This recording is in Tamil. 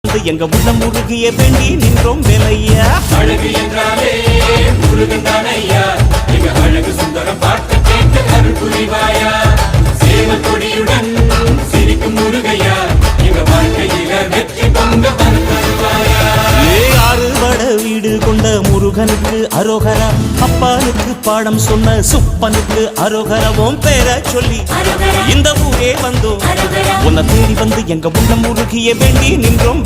எங்க உள்ளம் முருகிய வேண்டி நின்றோம் வேலையா. அழகு என்றாலே முருகன் தானையா, எங்க அழகு சுந்தரம் பார்த்து கேட்டு அருள் புரிவாயா. சேவல் கொடியுடன் சிரிக்கும் முருகையா, எங்க வாழ்க்கையில வெற்றி பொங்க தருவாயா. ஆறுபட வீடு கொண்ட முருகனுக்கு அரோகரா, அப்பானுக்கு பாடம் சொன்ன சுப்பனுக்கு அரோகரவும் பேர சொல்லி இந்த ஊரே வந்தோம். உன்னை தேடி வந்து எங்க உள்ளம் முருகிய வேண்டி நின்றோம்.